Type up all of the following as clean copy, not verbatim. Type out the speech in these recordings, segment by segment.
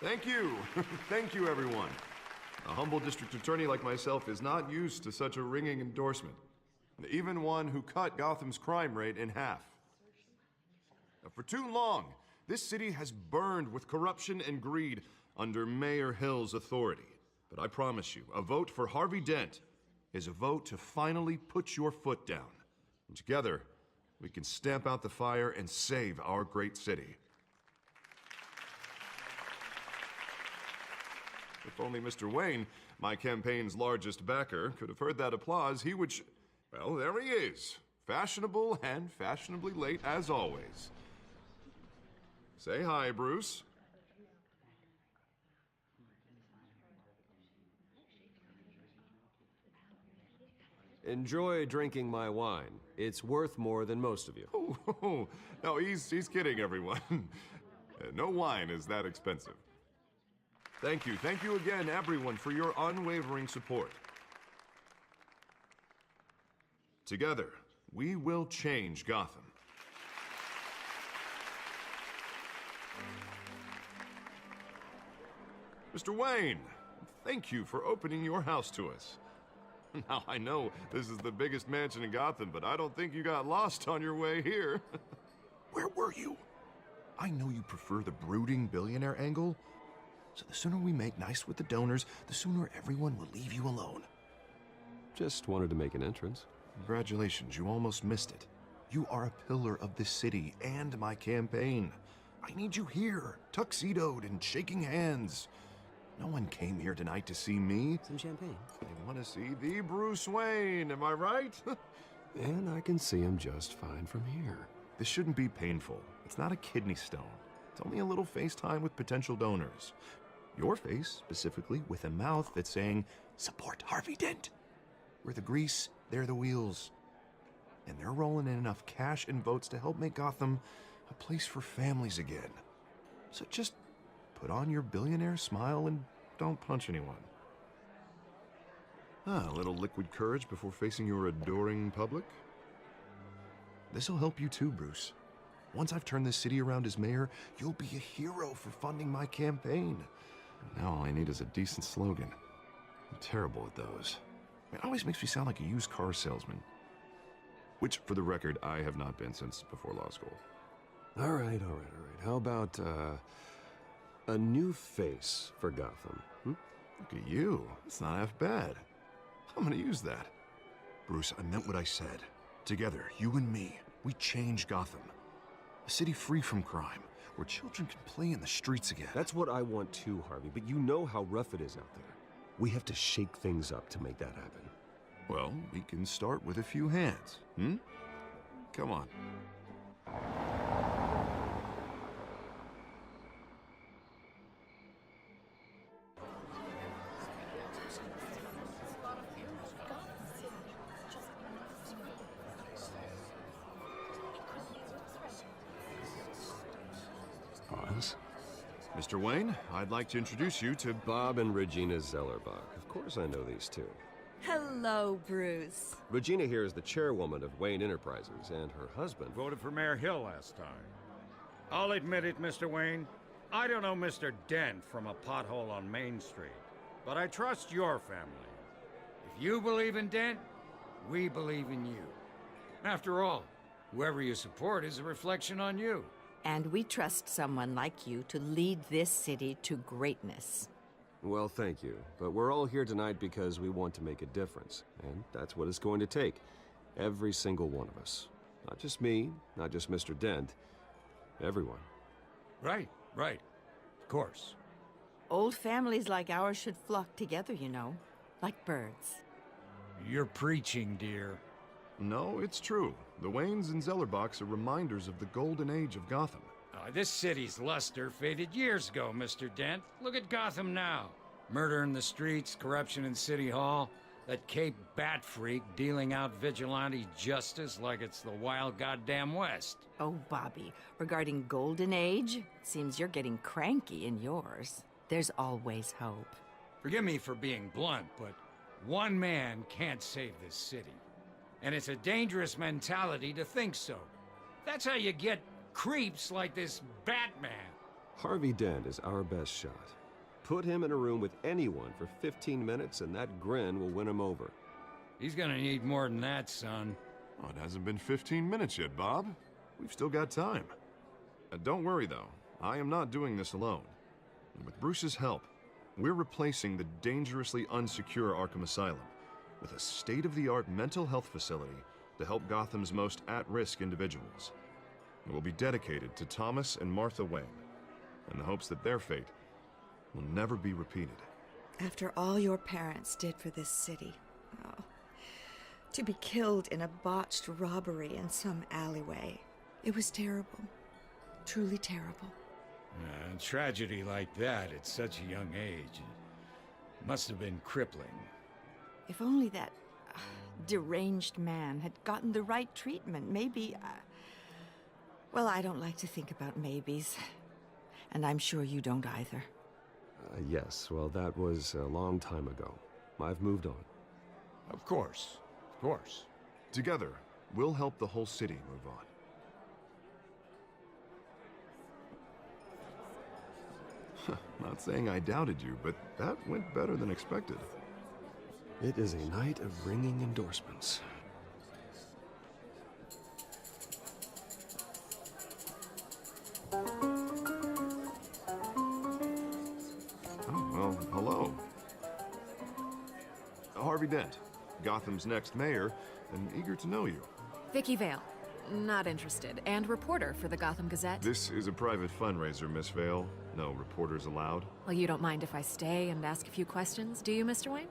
Thank you. Thank you, everyone. A humble district attorney like myself is not used to such a ringing endorsement. Even one who cut Gotham's crime rate in half. For too long, this city has burned with corruption and greed under Mayor Hill's authority. But I promise you, a vote for Harvey Dent is a vote to finally put your foot down. And together, we can stamp out the fire and save our great city. If only Mr. Wayne, my campaign's largest backer, could have heard that applause, he would well, there he is. Fashionable and fashionably late as always. Say hi, Bruce. Enjoy drinking my wine. It's worth more than most of you. Oh, no, he's kidding, everyone. No wine is that expensive. Thank you again, everyone, for your unwavering support. Together, we will change Gotham. Mr. Wayne, thank you for opening your house to us. Now, I know this is the biggest mansion in Gotham, but I don't think you got lost on your way here. Where were you? I know you prefer the brooding billionaire angle, so the sooner we make nice with the donors, the sooner everyone will leave you alone. Just wanted to make an entrance. Congratulations, you almost missed it. You are a pillar of this city and my campaign. I need you here, tuxedoed and shaking hands. No one came here tonight to see me. Some champagne. They want to see the Bruce Wayne, am I right? And I can see him just fine from here. This shouldn't be painful. It's not a kidney stone. It's only a little FaceTime with potential donors. Your face, specifically, with a mouth that's saying, support Harvey Dent. We're the grease, they're the wheels. And they're rolling in enough cash and votes to help make Gotham a place for families again. So just put on your billionaire smile and don't punch anyone. A little liquid courage before facing your adoring public. This'll help you too, Bruce. Once I've turned this city around as mayor, you'll be a hero for funding my campaign. Now all I need is a decent slogan. I'm terrible at those. It always makes me sound like a used car salesman. Which, for the record, I have not been since before law school. All right. How about, a new face for Gotham? Look at you. It's not half bad. I'm gonna use that. Bruce, I meant what I said. Together, you and me, we change Gotham. A city free from crime, where children can play in the streets again. That's what I want too, Harvey, but you know how rough it is out there. We have to shake things up to make that happen. Well, we can start with a few hands, Come on. Pause. Mr. Wayne, I'd like to introduce you to Bob and Regina Zellerbach. Of course I know these two. Hello, Bruce. Regina here is the chairwoman of Wayne Enterprises, and her husband Voted for Mayor Hill last time. I'll admit it, Mr. Wayne. I don't know Mr. Dent from a pothole on Main Street, but I trust your family. If you believe in Dent, we believe in you. After all, whoever you support is a reflection on you. And we trust someone like you to lead this city to greatness. Well, thank you. But we're all here tonight because we want to make a difference. And that's what it's going to take. Every single one of us. Not just me, not just Mr. Dent. Everyone. Right. Of course. Old families like ours should flock together, you know, like birds. You're preaching, dear. No, it's true. The Waynes and Zellerbachs are reminders of the golden age of Gotham. This city's luster faded years ago, Mr. Dent. Look at Gotham now. Murder in the streets, corruption in City Hall, that Cape Bat freak dealing out vigilante justice like it's the wild goddamn West. Oh, Bobby, regarding Golden Age, it seems you're getting cranky in yours. There's always hope. Forgive me for being blunt, but one man can't save this city. And it's a dangerous mentality to think so. That's how you get creeps like this Batman. Harvey Dent is our best shot. Put him in a room with anyone for 15 minutes and that grin will win him over. He's gonna need more than that, son. Oh, it hasn't been 15 minutes yet, Bob. We've still got time. Don't worry, though. I am not doing this alone. And with Bruce's help, we're replacing the dangerously unsecure Arkham Asylum with a state-of-the-art mental health facility to help Gotham's most at-risk individuals. It will be dedicated to Thomas and Martha Wayne, in the hopes that their fate will never be repeated. After all your parents did for this city, oh, to be killed in a botched robbery in some alleyway, it was terrible. Truly terrible. A tragedy like that at such a young age must have been crippling. If only that deranged man had gotten the right treatment, maybe... well, I don't like to think about maybes. And I'm sure you don't either. Yes, well, that was a long time ago. I've moved on. Of course. Of course. Together, we'll help the whole city move on. Not saying I doubted you, but that went better than expected. It is a night of ringing endorsements. Oh, well, hello. Harvey Dent, Gotham's next mayor, and eager to know you. Vicky Vale. Not interested. And reporter for the Gotham Gazette. This is a private fundraiser, Miss Vale. No reporters allowed. Well, you don't mind if I stay and ask a few questions, do you, Mr. Wayne?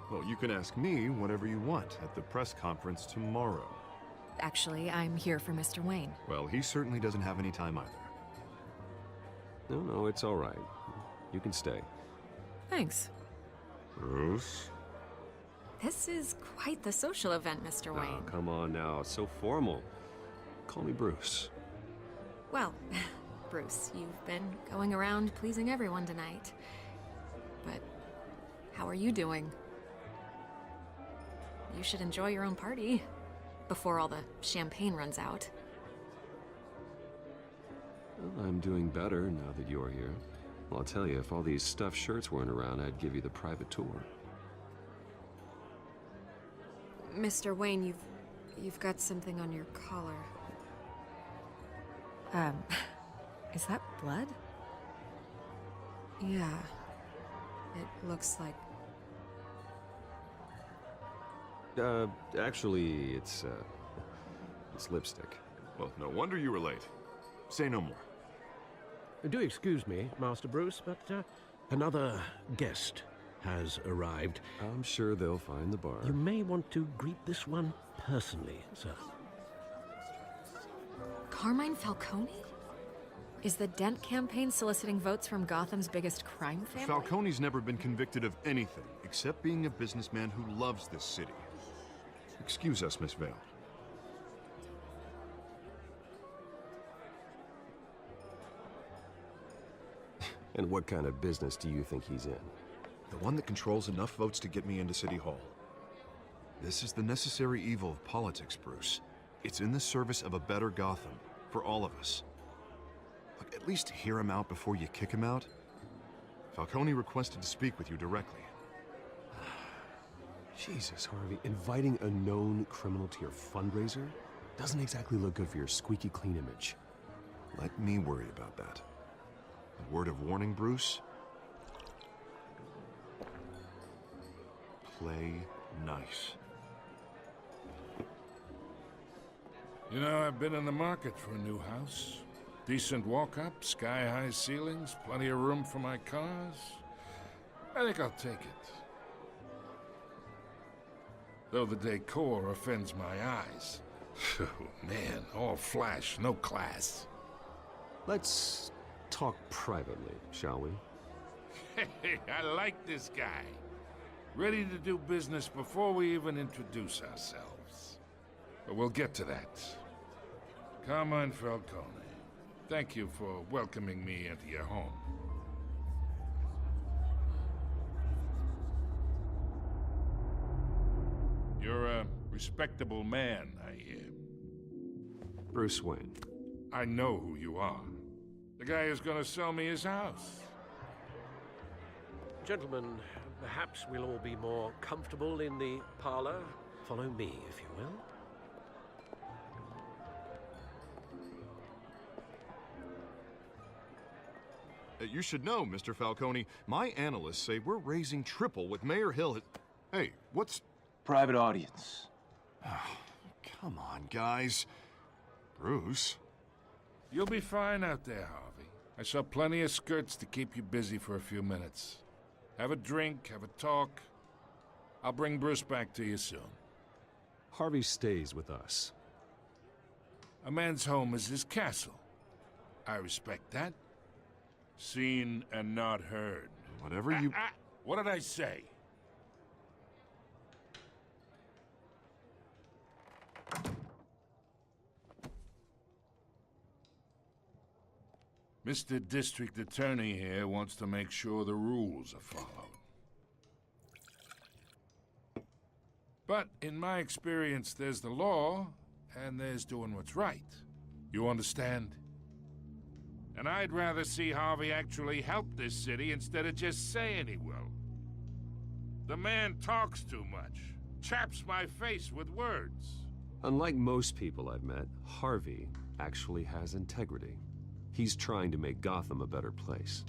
Well, you can ask me whatever you want at the press conference tomorrow. Actually, I'm here for Mr. Wayne. Well, he certainly doesn't have any time either. No, it's all right. You can stay. Thanks. Bruce? This is quite the social event, Mr. Wayne. Oh, come on now. It's so formal. Call me Bruce. Well, Bruce, you've been going around pleasing everyone tonight. But how are you doing? You should enjoy your own party before all the champagne runs out. Well, I'm doing better now that you're here. Well, I'll tell you, if all these stuffed shirts weren't around, I'd give you the private tour. Mr. Wayne, you've got something on your collar. Is that blood? Yeah. It looks like... Actually, it's lipstick. Well, no wonder you were late. Say no more. Do excuse me, Master Bruce, but another guest has arrived. I'm sure they'll find the bar. You may want to greet this one personally, sir. Carmine Falcone? Is the Dent campaign soliciting votes from Gotham's biggest crime family? Falcone's never been convicted of anything except being a businessman who loves this city. Excuse us, Miss Vale. And what kind of business do you think he's in? The one that controls enough votes to get me into City Hall. This is the necessary evil of politics, Bruce. It's in the service of a better Gotham, for all of us. Look, at least hear him out before you kick him out. Falcone requested to speak with you directly. Jesus, Harvey, inviting a known criminal to your fundraiser doesn't exactly look good for your squeaky clean image. Let me worry about that. A word of warning, Bruce. Play nice. You know, I've been in the market for a new house. Decent walk-up, sky-high ceilings, plenty of room for my cars. I think I'll take it. Though the decor offends my eyes. Oh, man, all flash, no class. Let's talk privately, shall we? Hey, I like this guy. Ready to do business before we even introduce ourselves. But we'll get to that. Carmine Falcone, thank you for welcoming me into your home. You're a respectable man, I hear. Bruce Wayne. I know who you are. The guy who's gonna sell me his house. Gentlemen, perhaps we'll all be more comfortable in the parlor. Follow me, if you will. You should know, Mr. Falcone, my analysts say we're raising triple with Mayor Hill. Hey, what's... Private audience. Come on, guys. Bruce? You'll be fine out there, Harvey. I saw plenty of skirts to keep you busy for a few minutes. Have a drink, have a talk. I'll bring Bruce back to you soon. Harvey stays with us. A man's home is his castle. I respect that. Seen and not heard. Whatever you... What did I say? Mr. District Attorney here wants to make sure the rules are followed. But in my experience, there's the law, and there's doing what's right. You understand? And I'd rather see Harvey actually help this city instead of just saying he will. The man talks too much, chaps my face with words. Unlike most people I've met, Harvey actually has integrity. He's trying to make Gotham a better place.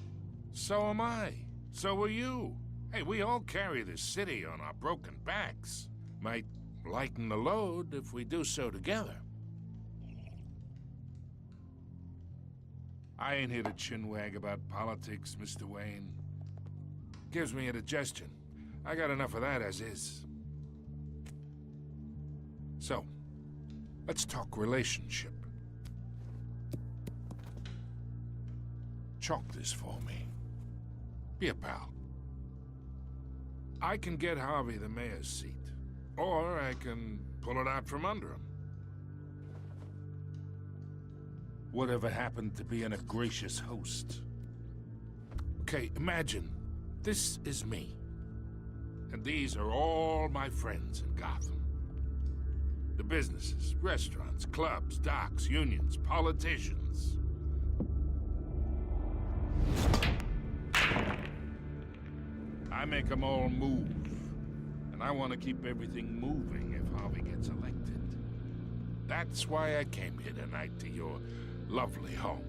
So am I. So are you. Hey, we all carry this city on our broken backs. Might lighten the load if we do so together. I ain't here to chinwag about politics, Mr. Wayne. Gives me indigestion. I got enough of that as is. So, let's talk relationship. Chalk this for me. Be a pal. I can get Harvey the mayor's seat, or I can pull it out from under him. Whatever happened to being a gracious host? Okay, imagine this is me, and these are all my friends in Gotham. The businesses, restaurants, clubs, docks, unions, politicians. I make them all move. And I want to keep everything moving if Harvey gets elected. That's why I came here tonight to your lovely home,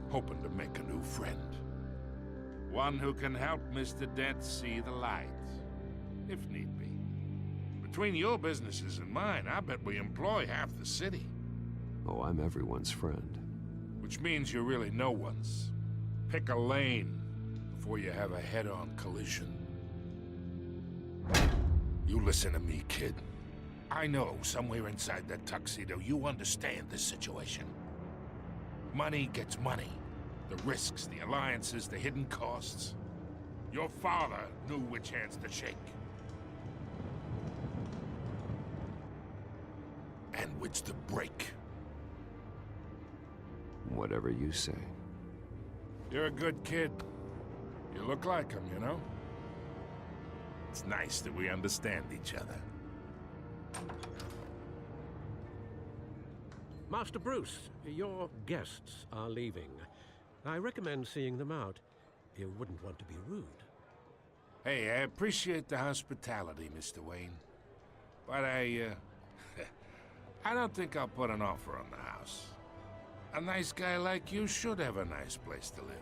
hoping to make a new friend. One who can help Mr. Dent see the light, if need be. Between your businesses and mine, I bet we employ half the city. Oh, I'm everyone's friend. Which means you're really no one's. Pick a lane before you have a head-on collision. You listen to me, kid. I know somewhere inside that tuxedo you understand this situation. Money gets money. The risks, the alliances, the hidden costs. Your father knew which hands to shake. And which to break. Whatever you say. You're a good kid. You look like him, you know? It's nice that we understand each other. Master Bruce, your guests are leaving. I recommend seeing them out. You wouldn't want to be rude. Hey, I appreciate the hospitality, Mr. Wayne. But I don't think I'll put an offer on the house. A nice guy like you should have a nice place to live.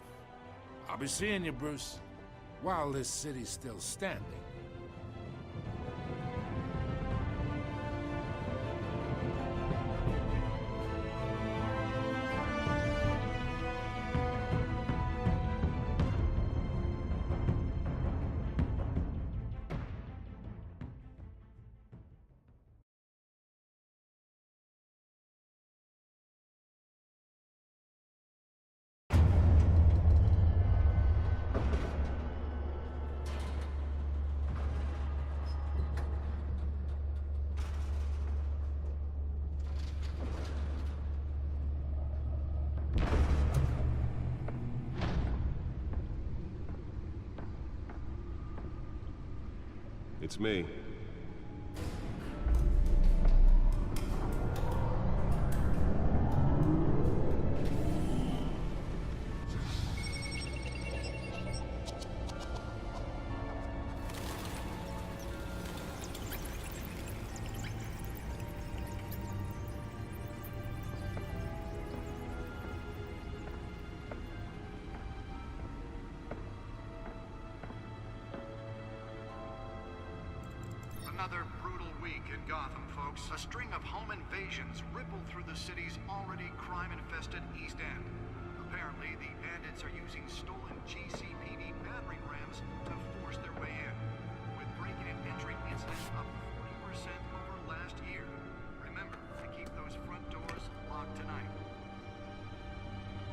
I'll be seeing you, Bruce, while this city's still standing. It's me. another brutal week in Gotham, folks. A string of home invasions ripple through the city's already crime-infested East End. Apparently, the bandits are using stolen GCPD battering rams to force their way in, with break-in and entry incidents up 40% over last year. Remember to keep those front doors locked tonight.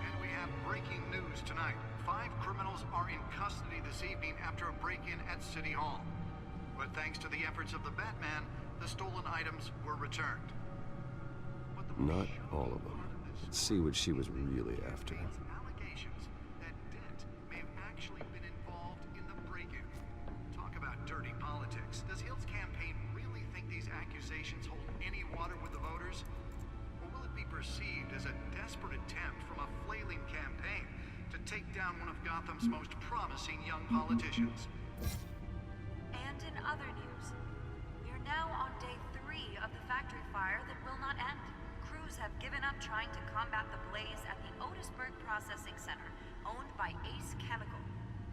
And we have breaking news tonight. 5 criminals are in custody this evening after a break-in at City Hall. But thanks to the efforts of the Batman, the stolen items were returned. Not all of them. Let's see what she was really after. Allegations that Dent may have actually been involved in the break-in. Talk about dirty politics. Does Hill's campaign really think these accusations hold any water with the voters? Or will it be perceived as a desperate attempt from a flailing campaign to take down one of Gotham's most promising young politicians? And in other news, we're now on day 3 of the factory fire that will not end. Crews have given up trying to combat the blaze at the Otisburg Processing Center, owned by Ace Chemical.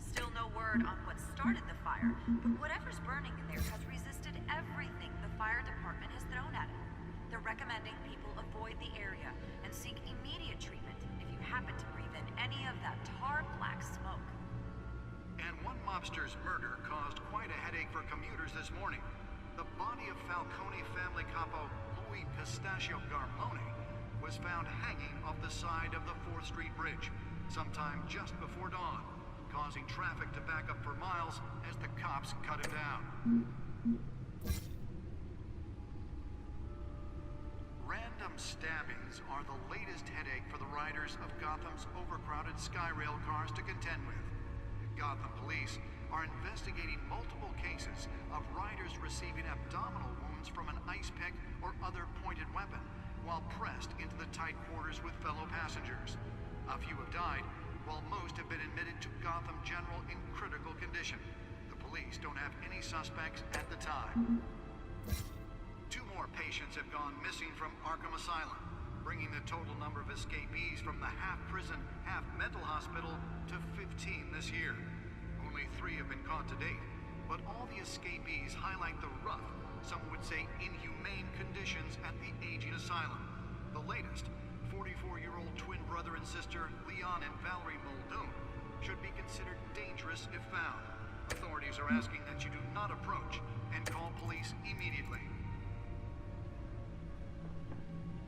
Still no word on what started the fire, but whatever's burning in there has resisted everything the fire department has thrown at it. They're recommending people avoid the area and seek immediate treatment if you happen to breathe in any of that tar black smoke. And one mobster's murder caused quite a headache for commuters this morning. The body of Falcone family capo Louis Pistachio Garmone was found hanging off the side of the 4th Street Bridge sometime just before dawn, causing traffic to back up for miles as the cops cut him down. Random stabbings are the latest headache for the riders of Gotham's overcrowded Skyrail cars to contend with. Gotham police are investigating multiple cases of riders receiving abdominal wounds from an ice pick or other pointed weapon while pressed into the tight quarters with fellow passengers. A few have died, while most have been admitted to Gotham General in critical condition. The police don't have any suspects at the time. 2 more patients have gone missing from Arkham Asylum, bringing the total number of escapees from the half-prison, half-mental hospital to 15 this year. Only 3 have been caught to date, but all the escapees highlight the rough, some would say inhumane conditions at the aging asylum. The latest, 44-year-old twin brother and sister Leon and Valerie Muldoon, should be considered dangerous if found. Authorities are asking that you do not approach and call police immediately.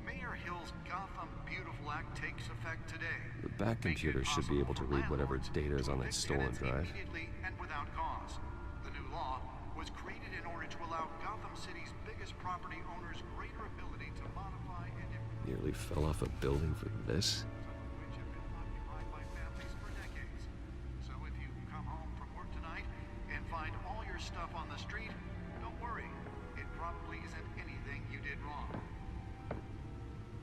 Mayor Hill's Gotham Beautiful Act takes effect today. The back computer should be able to read whatever data is on that stolen drive. Immediately and without cause. The new law was created in order to allow Gotham City's biggest property owners greater ability to modify and improve. Nearly fell off a building for this? Which have been occupied by families for decades. So if you come home from work tonight and find all your stuff on the street, don't worry. It probably isn't anything you did wrong.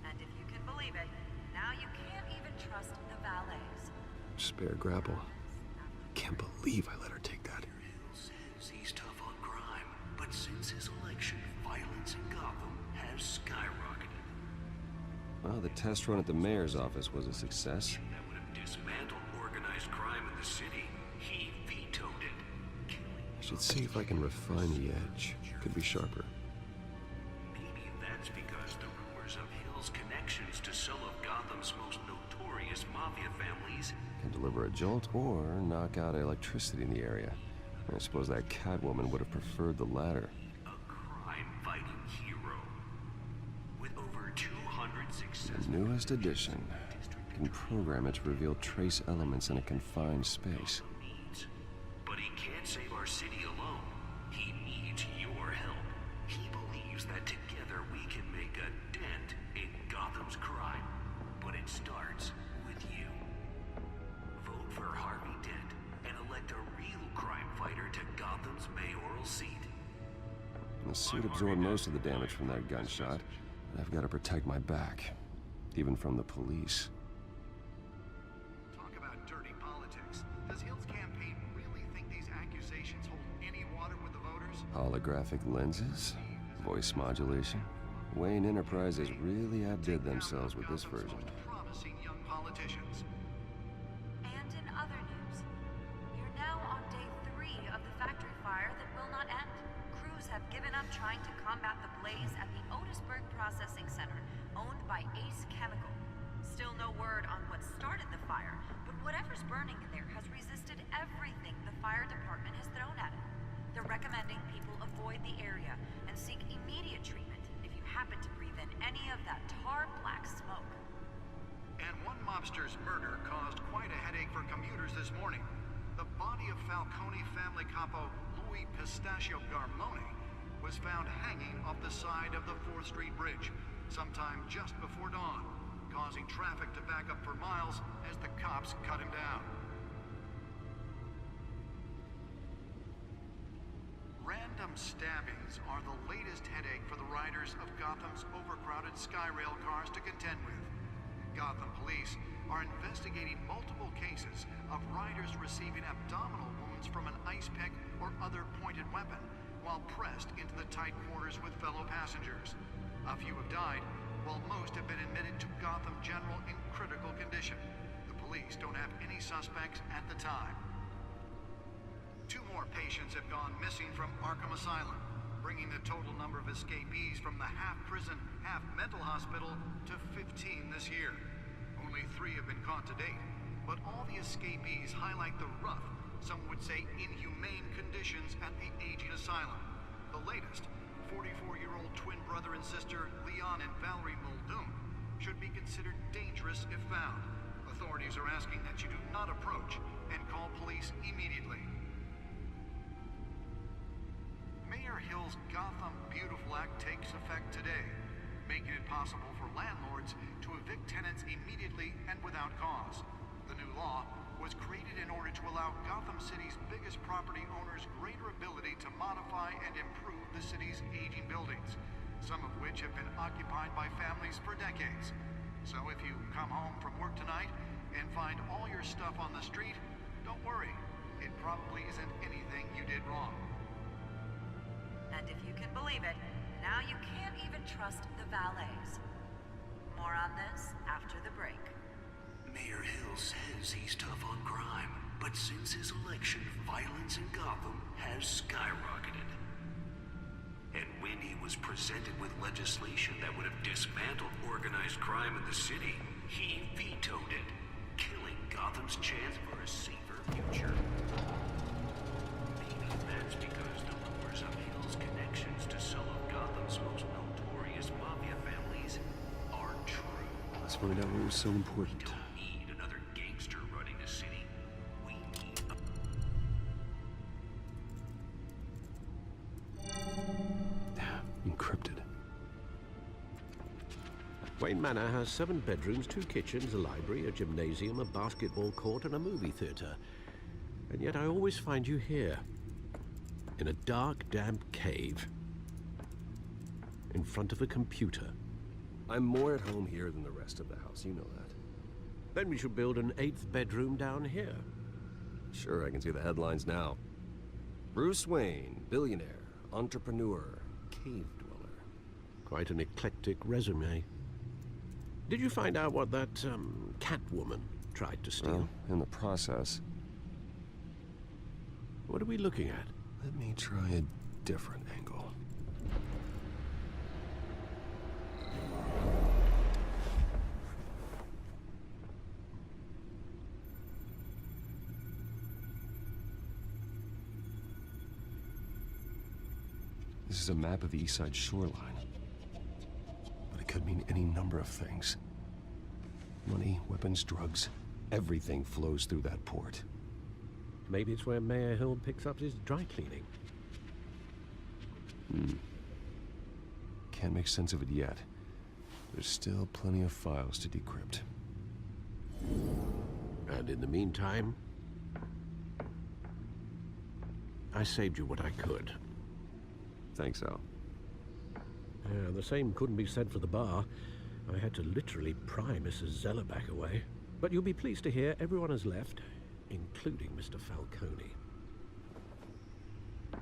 And if you can believe it, now you can't even trust the valets. Spare grapple. Can't believe I let her take that. Hill says he's tough on crime, but since his election, violence in Gotham has skyrocketed. Well, the test run at the mayor's office was a success. That would have dismantled organized crime in the city. He vetoed it. I should see if I can refine the edge. Could be sharper. Maybe that's because the rumors of Hill's connections to some of Gotham's most notorious mafia families Can deliver a jolt or knock out electricity in the area. I suppose that Catwoman would have preferred the latter. a crime-fighting hero. With over 200 The successful newest edition can program it to reveal trace elements in a confined space. needs. But he can't save our city alone. He needs your help. He believes that together we can make a dent in Gotham's crime. But it starts with you. Vote for Harvey Dent and elect a real crime fighter to Gotham's mayoral seat. The suit absorbed most of the damage from that gunshot. But I've got to protect my back, even from the police. Talk about dirty politics. Does Hill's campaign really think these accusations hold any water with the voters? Holographic lenses? Voice modulation? Wayne Enterprises really outdid themselves with this version. Most promising young politicians. And in other news, we're now on day 3 of the factory fire that will not end. Crews have given up trying to combat the blaze at the Otisburg Processing Center, owned by Ace Chemical. Still no word on what started the fire, but whatever's burning in there has resisted everything the fire department has thrown at it. They're recommending people avoid the area and seek immediate treatment if you happen to breathe in any of that tar black smoke. And one mobster's murder caused quite a headache for commuters this morning. The body of Falcone family capo Louis Pistachio Garmone was found hanging off the side of the 4th Street Bridge sometime just before dawn, causing traffic to back up for miles as the cops cut him down. Random stabbings are the latest headache for the riders of Gotham's overcrowded Skyrail cars to contend with. Gotham police are investigating multiple cases of riders receiving abdominal wounds from an ice pick or other pointed weapon while pressed into the tight quarters with fellow passengers. A few have died, while most have been admitted to Gotham General in critical condition. The police don't have any suspects at the time. 2 more patients have gone missing from Arkham Asylum, bringing the total number of escapees from the half-prison, half-mental hospital to 15 this year. Only 3 have been caught to date, but all the escapees highlight the rough, some would say inhumane conditions at the aging asylum. The latest, 44-year-old twin brother and sister Leon and Valerie Muldoon, should be considered dangerous if found. Authorities are asking that you do not approach and call police immediately. Mayor Hill's Gotham Beautiful Act takes effect today, making it possible for landlords to evict tenants immediately and without cause. The new law was created in order to allow Gotham City's biggest property owners greater ability to modify and improve the city's aging buildings, some of which have been occupied by families for decades. So if you come home from work tonight and find all your stuff on the street, don't worry. It probably isn't anything you did wrong. And if you can believe it, now you can't even trust the valets. More on this after the break. Mayor Hill says he's tough on crime, but since his election, violence in Gotham has skyrocketed. And when he was presented with legislation that would have dismantled organized crime in the city, he vetoed it, killing Gotham's chance for a safer future. Maybe that's because the rumors of Hill's connections to some of Gotham's most notorious mafia families are true. Let's find out what was so important. We don't need another gangster running the city. We need a... Encrypted. Wayne Manor has 7 bedrooms, 2 kitchens, a library, a gymnasium, a basketball court, and a movie theater. And yet I always find you here, in a dark, damp cave, in front of a computer. I'm more at home here than the rest of the house, you know that. Then we should build an 8th bedroom down here. Sure, I can see the headlines now. Bruce Wayne, billionaire, entrepreneur, cave dweller. Quite an eclectic resume. Did you find out what that, Catwoman tried to steal? Well, in the process. What are we looking at? Let me try a different angle. This is a map of the East Side shoreline. But it could mean any number of things. Money, weapons, drugs, everything flows through that port. Maybe it's where Mayor Hill picks up his dry cleaning. Can't make sense of it yet. There's still plenty of files to decrypt. And in the meantime, I saved you what I could. Thanks, Al. Yeah, the same couldn't be said for the bar. I had to literally pry Mrs. Zellerback away. But you'll be pleased to hear everyone has left, including Mr. Falcone.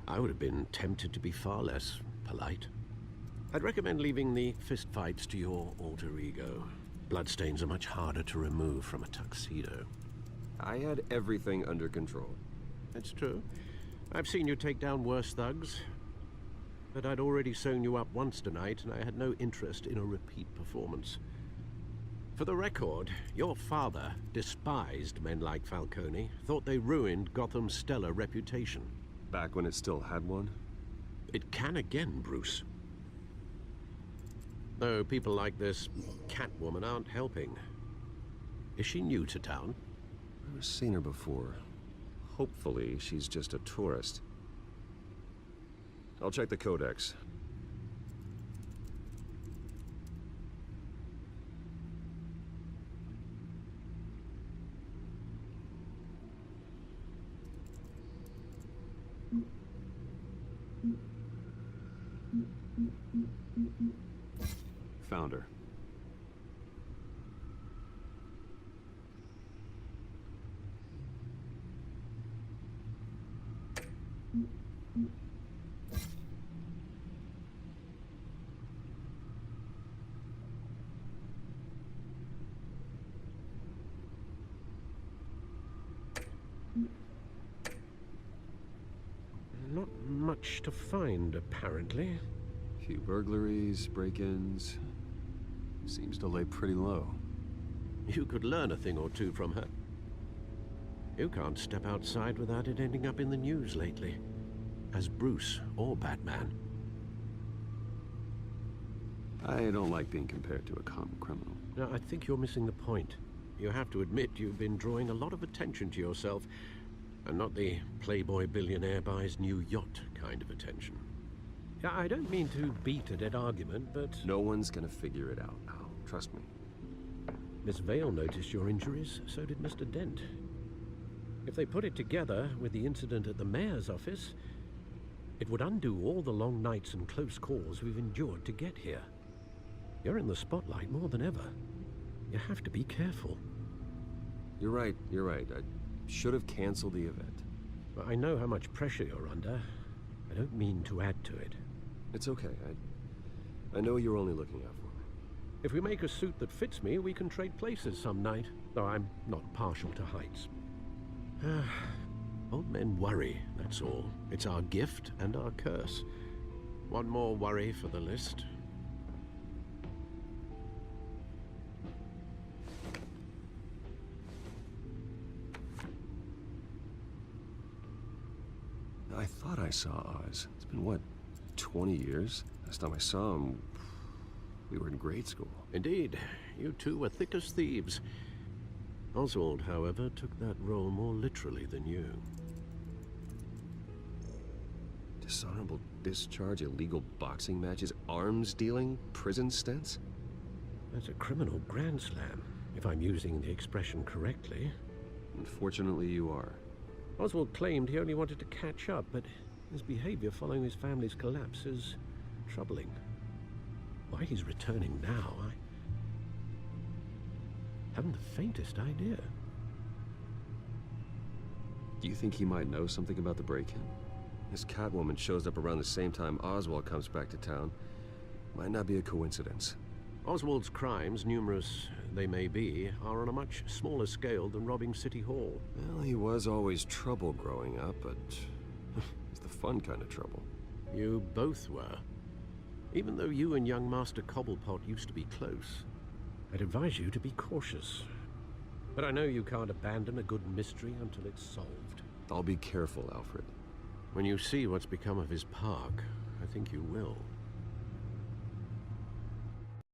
I would have been tempted to be far less polite. I'd recommend leaving the fistfights to your alter ego. Bloodstains are much harder to remove from a tuxedo. I had everything under control. That's true. I've seen you take down worse thugs. But I'd already sewn you up once tonight, and I had no interest in a repeat performance. For the record, your father despised men like Falcone, thought they ruined Gotham's stellar reputation. Back when it still had one? It can again, Bruce. Though people like this Catwoman aren't helping. Is she new to town? Never seen her before. Hopefully, she's just a tourist. I'll check the codex. Found her. Not much to find, apparently. Few burglaries, break-ins. Seems to lay pretty low. You could learn a thing or two from her. You can't step outside without it ending up in the news lately. As Bruce or Batman. I don't like being compared to a common criminal. No, I think you're missing the point. You have to admit you've been drawing a lot of attention to yourself, and not the playboy billionaire buys new yacht kind of attention. Yeah, I don't mean to beat a dead argument, but... No one's gonna figure it out now. Trust me. Miss Vale noticed your injuries, so did Mr. Dent. If they put it together with the incident at the mayor's office, it would undo all the long nights and close calls we've endured to get here. You're in the spotlight more than ever. You have to be careful. You're right. I should have canceled the event. But I know how much pressure you're under. I don't mean to add to it. It's okay. I know you're only looking out for me. If we make a suit that fits me, we can trade places some night, though I'm not partial to heights. Old men worry, that's all. It's our gift and our curse. One more worry for the list. I thought I saw Oz. It's been, what, 20 years? Last time I saw him, we were in grade school. Indeed. You two were thick as thieves. Oswald, however, took that role more literally than you. Dishonorable discharge, illegal boxing matches, arms dealing, prison stints? That's a criminal grand slam, if I'm using the expression correctly. Unfortunately, you are. Oswald claimed he only wanted to catch up, but his behavior following his family's collapse is troubling. Why he's returning now, I haven't the faintest idea. Do you think he might know something about the break-in? This Catwoman shows up around the same time Oswald comes back to town. Might not be a coincidence. Oswald's crimes, numerous they may be, are on a much smaller scale than robbing City Hall. Well, he was always trouble growing up, but it's the fun kind of trouble. You both were. Even though you and young Master Cobblepot used to be close, I'd advise you to be cautious. But I know you can't abandon a good mystery until it's solved. I'll be careful, Alfred. When you see what's become of his park, I think you will.